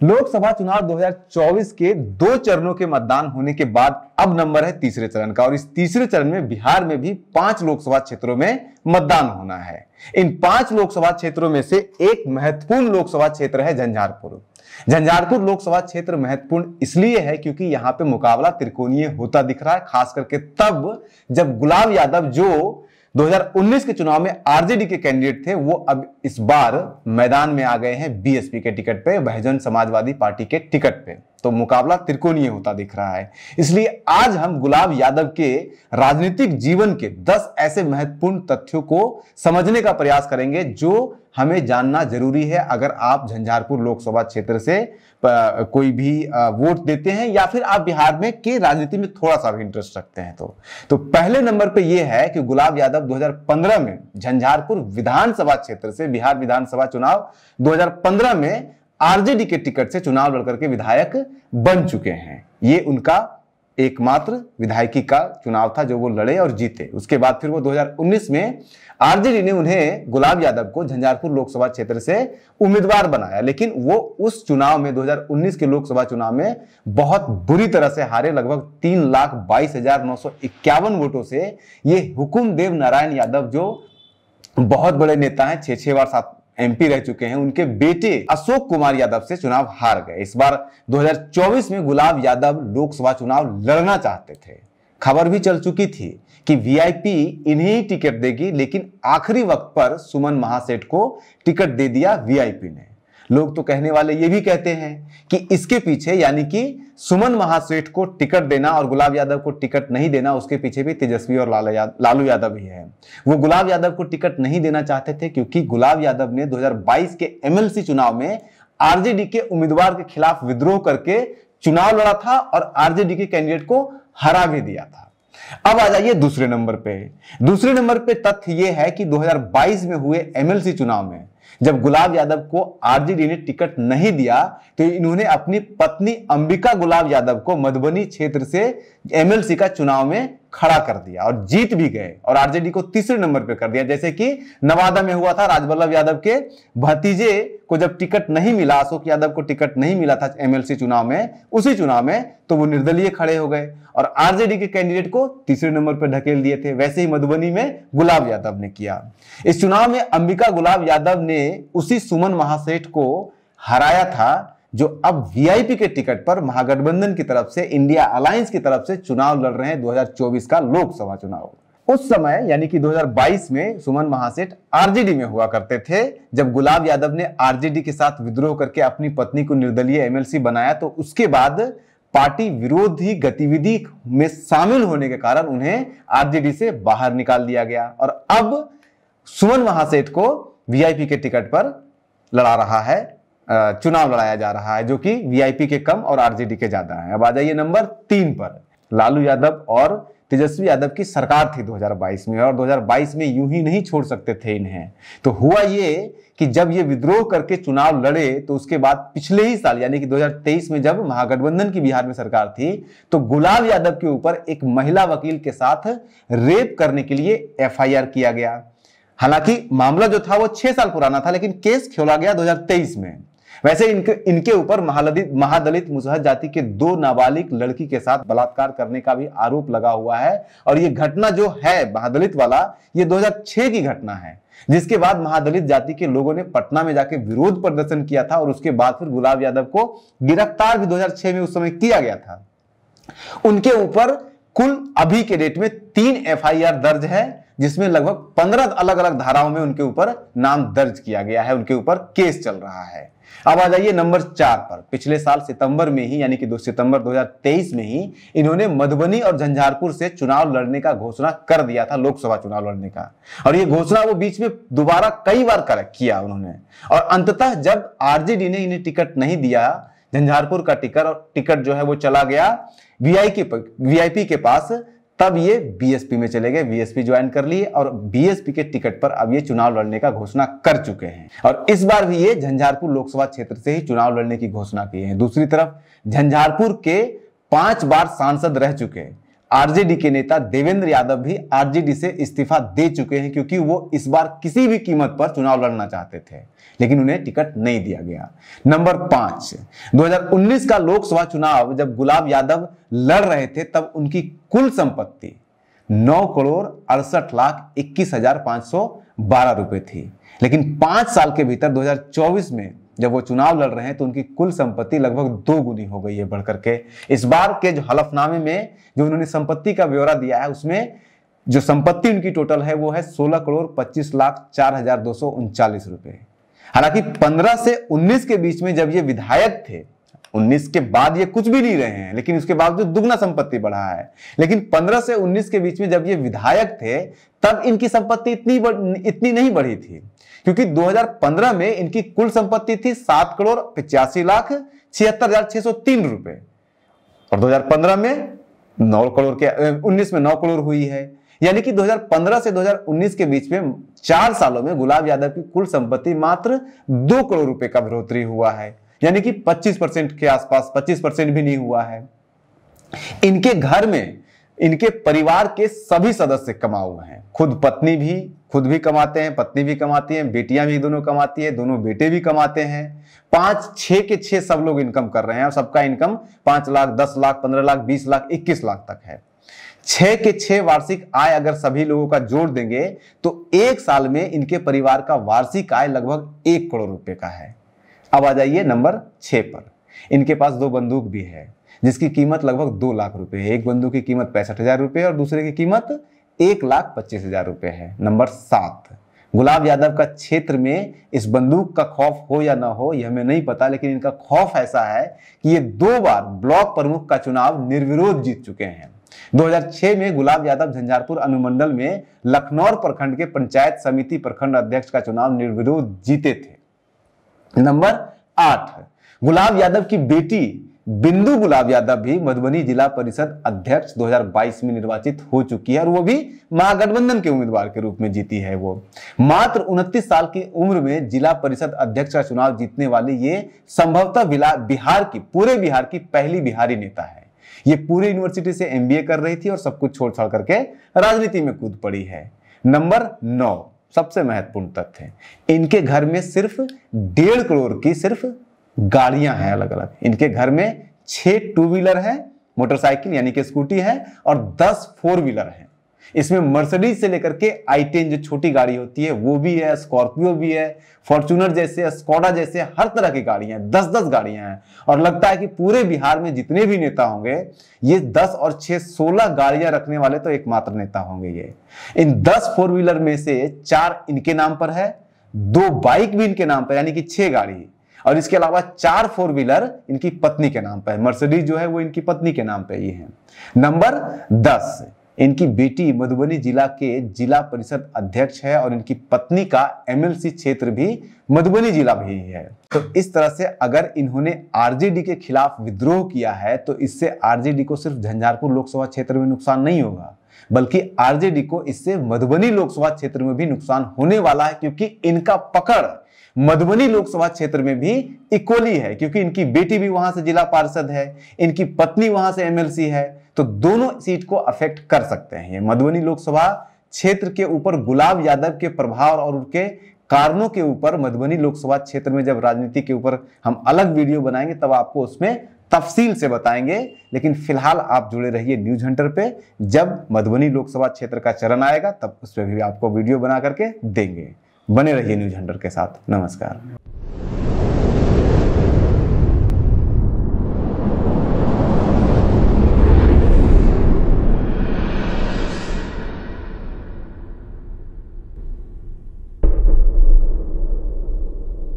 लोकसभा चुनाव 2024 के 2 चरणों के मतदान होने के बाद अब नंबर है तीसरे चरण का, और इस तीसरे चरण में बिहार में भी 5 लोकसभा क्षेत्रों में मतदान होना है। इन 5 लोकसभा क्षेत्रों में से एक महत्वपूर्ण लोकसभा क्षेत्र है झंझारपुर। झंझारपुर लोकसभा क्षेत्र महत्वपूर्ण इसलिए है क्योंकि यहां पे मुकाबला त्रिकोणीय होता दिख रहा है, खास करके तब जब गुलाब यादव जो 2019 के चुनाव में आरजेडी के कैंडिडेट थे, वो अब इस बार मैदान में आ गए हैं बीएसपी के टिकट पे, बहुजन समाजवादी पार्टी के टिकट पे। तो मुकाबला त्रिकोणीय होता दिख रहा है। इसलिए आज हम गुलाब यादव के राजनीतिक जीवन के 10 ऐसे महत्वपूर्ण तथ्यों को समझने का प्रयास करेंगे जो हमें जानना जरूरी है अगर आप झंझारपुर लोकसभा क्षेत्र से कोई भी वोट देते हैं या फिर आप बिहार में के राजनीति में थोड़ा सा भी इंटरेस्ट रखते हैं। तो पहले नंबर पे यह है कि गुलाब यादव 2015 में झंझारपुर विधानसभा क्षेत्र से बिहार विधानसभा चुनाव 2015 में आरजेडी के टिकट से चुनाव लड़कर के विधायक बन चुके हैं। ये उनका एकमात्र विधायकी का चुनाव था जो वो लड़े और जीते। उसके बाद फिर वो 2019 में आरजेडी ने उन्हें गुलाब यादव को झंझारपुर लोकसभा क्षेत्र से उम्मीदवार बनाया, लेकिन वो उस चुनाव में 2019 के लोकसभा चुनाव में बहुत बुरी तरह से हारे। लगभग 3,22,951 वोटों से ये हुकुमदेव नारायण यादव जो बहुत बड़े नेता हैं, 6 बार एमपी रह चुके हैं, उनके बेटे अशोक कुमार यादव से चुनाव हार गए। इस बार 2024 में गुलाब यादव लोकसभा चुनाव लड़ना चाहते थे। खबर भी चल चुकी थी कि वीआईपी इन्हें ही टिकट देगी, लेकिन आखिरी वक्त पर सुमन महासेठ को टिकट दे दिया वीआईपी ने। लोग तो कहने वाले ये भी कहते हैं कि इसके पीछे, यानी कि सुमन महासेठ को टिकट देना और गुलाब यादव को टिकट नहीं देना, उसके पीछे भी तेजस्वी और लालू यादव ही है। वो गुलाब यादव को टिकट नहीं देना चाहते थे क्योंकि गुलाब यादव ने 2022 के एमएलसी चुनाव में आरजेडी के उम्मीदवार के खिलाफ विद्रोह करके चुनाव लड़ा था और आरजेडी के कैंडिडेट को हरा भी दिया था। अब आ जाइए दूसरे नंबर पे। दूसरे नंबर पे तथ्य यह है कि 2022 में हुए एमएलसी चुनाव में जब गुलाब यादव को आरजेडी ने टिकट नहीं दिया तो इन्होंने अपनी पत्नी अंबिका गुलाब यादव को मधुबनी क्षेत्र से एमएलसी का चुनाव में खड़ा कर दिया और जीत भी गए और आरजेडी को तीसरे नंबर पे कर दिया। जैसे कि नवादा में हुआ था, राजवल्लभ यादव के भतीजे को जब टिकट नहीं मिला, अशोक यादव को टिकट नहीं मिला था एमएलसी चुनाव में, उसी चुनाव में तो वो निर्दलीय खड़े हो गए और आरजेडी के कैंडिडेट को तीसरे नंबर पर ढकेल दिए थे। वैसे ही मधुबनी में गुलाब यादव ने किया। इस चुनाव में अंबिका गुलाब यादव ने उसी सुमन महासेठ को हराया था जो अब वीआईपी के टिकट पर महागठबंधन की तरफ से, इंडिया अलायंस की तरफ से चुनाव लड़ रहे हैं 2024 का लोकसभा चुनाव। उस समय यानी कि 2022 में सुमन महासेठ आरजेडी में हुआ करते थे। जब गुलाब यादव ने आरजेडी के साथ विद्रोह करके अपनी पत्नी को निर्दलीय एमएलसी बनाया तो उसके बाद पार्टी विरोधी गतिविधि में शामिल होने के कारण उन्हें आरजेडी से बाहर निकाल दिया गया और अब सुमन महासेठ को वीआईपी के टिकट पर लड़ा रहा है, चुनाव लड़ाया जा रहा है, जो कि वीआईपी के कम और आरजेडी के ज्यादा है। अब आ जाइए नंबर 3 पर। लालू यादव और तेजस्वी यादव की सरकार थी 2022 में और 2022 में यूं ही नहीं छोड़ सकते थे इन्हें। तो हुआ ये कि जब ये विद्रोह करके चुनाव लड़े तो उसके बाद पिछले ही साल यानी कि 2023 में जब महागठबंधन की बिहार में सरकार थी तो गुलाब यादव के ऊपर एक महिला वकील के साथ रेप करने के लिए एफआईआर किया गया। हालांकि मामला जो था वो 6 साल पुराना था, लेकिन केस खोला गया 2023 में। वैसे इनके ऊपर महादलित मुसहर जाति के 2 नाबालिग लड़की के साथ बलात्कार करने का भी आरोप लगा हुआ है और ये घटना जो है महादलित वाला, ये 2006 की घटना है, जिसके बाद महादलित जाति के लोगों ने पटना में जाके विरोध प्रदर्शन किया था और उसके बाद फिर गुलाब यादव को गिरफ्तार भी 2006 में उस समय किया गया था। उनके ऊपर कुल अभी के डेट में 3 एफआईआर दर्ज है, जिसमें लगभग 15 अलग अलग धाराओं में उनके ऊपर नाम दर्ज किया गया है, उनके ऊपर केस चल रहा है। अब आ जाइए नंबर 4 पर। पिछले साल सितंबर में ही यानी कि 2 सितंबर 2023 में ही इन्होंने मधुबनी और झंझारपुर से चुनाव लड़ने का घोषणा कर दिया था, लोकसभा चुनाव लड़ने का। और ये घोषणा वो बीच में दोबारा कई बार किया उन्होंने और अंततः जब आरजेडी ने इन्हें टिकट नहीं दिया झंझारपुर का टिकट जो है वो चला गया वीआईपी के पास, तब ये बीएसपी में चले गए, बीएसपी ज्वाइन कर लिए और बीएसपी के टिकट पर अब ये चुनाव लड़ने का घोषणा कर चुके हैं और इस बार भी ये झंझारपुर लोकसभा क्षेत्र से ही चुनाव लड़ने की घोषणा की है। दूसरी तरफ झंझारपुर के 5 बार सांसद रह चुके आरजेडी के नेता देवेंद्र यादव भी आरजेडी से इस्तीफा दे चुके हैं, क्योंकि वो इस बार किसी भी कीमत पर चुनाव लड़ना चाहते थे, लेकिन उन्हें टिकट नहीं दिया गया। नंबर 5, 2019 का लोकसभा चुनाव जब गुलाब यादव लड़ रहे थे तब उनकी कुल संपत्ति 9,68,21,512 रुपए थी, लेकिन 5 साल के भीतर 2024 में जब वो चुनाव लड़ रहे हैं तो उनकी कुल संपत्ति लगभग 2 गुनी हो गई है बढ़कर के। इस बार के जो हलफनामे में जो उन्होंने संपत्ति का ब्यौरा दिया है उसमें जो संपत्ति उनकी टोटल है वो है 16,25,04,239 रुपए। हालांकि 15 से 19 के बीच में जब ये विधायक थे, 19 के बाद ये कुछ भी नहीं रहे हैं, लेकिन उसके बावजूद दुगना संपत्ति बढ़ा है। लेकिन 15 से 19 के बीच में जब ये विधायक थे तब इनकी संपत्ति इतनी नहीं बढ़ी थी, क्योंकि 2015 में इनकी कुल संपत्ति थी 7,85,76,603 रुपए और 2015 में 9 करोड़ के 19 में 9 करोड़ हुई है। यानी कि 2015 से 2019 के बीच में 4 सालों में गुलाब यादव की कुल संपत्ति मात्र 2 करोड़ रुपए का बढ़ोतरी हुआ है, यानी कि 25% के आसपास, 25% भी नहीं हुआ है। इनके घर में इनके परिवार के सभी सदस्य कमाऊ हैं, खुद भी कमाते हैं, पत्नी भी कमाती हैं, बेटियां भी दोनों कमाती है, दोनों बेटे भी कमाते हैं। 5, 6 के 6 सब लोग इनकम कर रहे हैं और सबका इनकम 5 लाख, 10 लाख, 15 लाख, 20 लाख, 21 लाख तक है। 6 के 6 वार्षिक आय अगर सभी लोगों का जोड़ देंगे तो 1 साल में इनके परिवार का वार्षिक आय लगभग 1 करोड़ रुपए का है। अब आ जाइए नंबर 6 पर। इनके पास 2 बंदूक भी है जिसकी कीमत लगभग 2 लाख रुपए है। एक बंदूक की कीमत 65,000 रुपए और दूसरे की कीमत 1,25,000 रुपए है। नंबर 7, गुलाब यादव का क्षेत्र में इस बंदूक का खौफ हो या ना हो यह हमें नहीं पता, लेकिन इनका खौफ ऐसा है कि ये 2 बार ब्लॉक प्रमुख का चुनाव निर्विरोध जीत चुके हैं। 2006 में गुलाब यादव झंझारपुर अनुमंडल में लखनौर प्रखंड के पंचायत समिति प्रखंड अध्यक्ष का चुनाव निर्विरोध जीते थे। नंबर 8, गुलाब यादव की बेटी बिंदु गुलाब यादव भी मधुबनी जिला परिषद अध्यक्ष 2022 में निर्वाचित हो चुकी है और वो भी महागठबंधन के उम्मीदवार के रूप में जीती है। वो मात्र 29 साल की उम्र में जिला परिषद अध्यक्ष का चुनाव जीतने वाली ये संभवतः पूरे बिहार की पहली बिहारी नेता है। ये पूरी यूनिवर्सिटी से MBA कर रही थी और सब कुछ छोड़ छाड़ करके राजनीति में कूद पड़ी है। नंबर 9, सबसे महत्वपूर्ण तथ्य, इनके घर में सिर्फ 1.5 करोड़ की सिर्फ गाड़ियां हैं अलग अलग। इनके घर में 6 टू व्हीलर है, मोटरसाइकिल यानी कि स्कूटी है, और 10 4 व्हीलर है। इसमें मर्सिडीज से लेकर के i10 जो छोटी गाड़ी होती है वो भी है, स्कॉर्पियो भी है, फॉर्च्यूनर जैसे, स्कोडा जैसे हर तरह की गाड़ियां हैं, 10-10 गाड़ियां हैं। और लगता है कि पूरे बिहार में जितने भी नेता होंगे ये 10 और 6 16 गाड़ियां रखने वाले तो एकमात्र नेता होंगे ये। इन 10 4 व्हीलर में से 4 इनके नाम पर है, 2 बाइक भी इनके नाम पर, यानी कि 6 गाड़ी, और इसके अलावा 4 4 व्हीलर इनकी पत्नी के नाम पर है। मर्सिडीज जो है वो इनकी पत्नी के नाम पे ही है। नंबर 10, इनकी बेटी मधुबनी जिला के जिला परिषद अध्यक्ष है और इनकी पत्नी का MLC क्षेत्र भी मधुबनी जिला भी है। तो इस तरह से अगर इन्होंने आरजेडी के खिलाफ विद्रोह किया है तो इससे आरजेडी को सिर्फ झंझारपुर लोकसभा क्षेत्र में नुकसान नहीं होगा, बल्कि आरजेडी को इससे मधुबनी लोकसभा क्षेत्र में भी नुकसान होने वाला है, क्योंकि इनका पकड़ मधुबनी लोकसभा क्षेत्र में भी इक्वली है, क्योंकि इनकी बेटी भी वहां से जिला पार्षद है, इनकी पत्नी वहां से MLC है, तो दोनों सीट को अफेक्ट कर सकते हैं। ये मधुबनी लोकसभा क्षेत्र के ऊपर गुलाब यादव के प्रभाव और उनके कारणों के ऊपर मधुबनी लोकसभा क्षेत्र में जब राजनीति के ऊपर हम अलग वीडियो बनाएंगे तब आपको उसमें तफसील से बताएंगे। लेकिन फिलहाल आप जुड़े रहिए न्यूज हंटर पे, जब मधुबनी लोकसभा क्षेत्र का चरण आएगा तब उस पर भी आपको वीडियो बना करके देंगे। बने रहिए न्यूज हंटर के साथ। नमस्कार।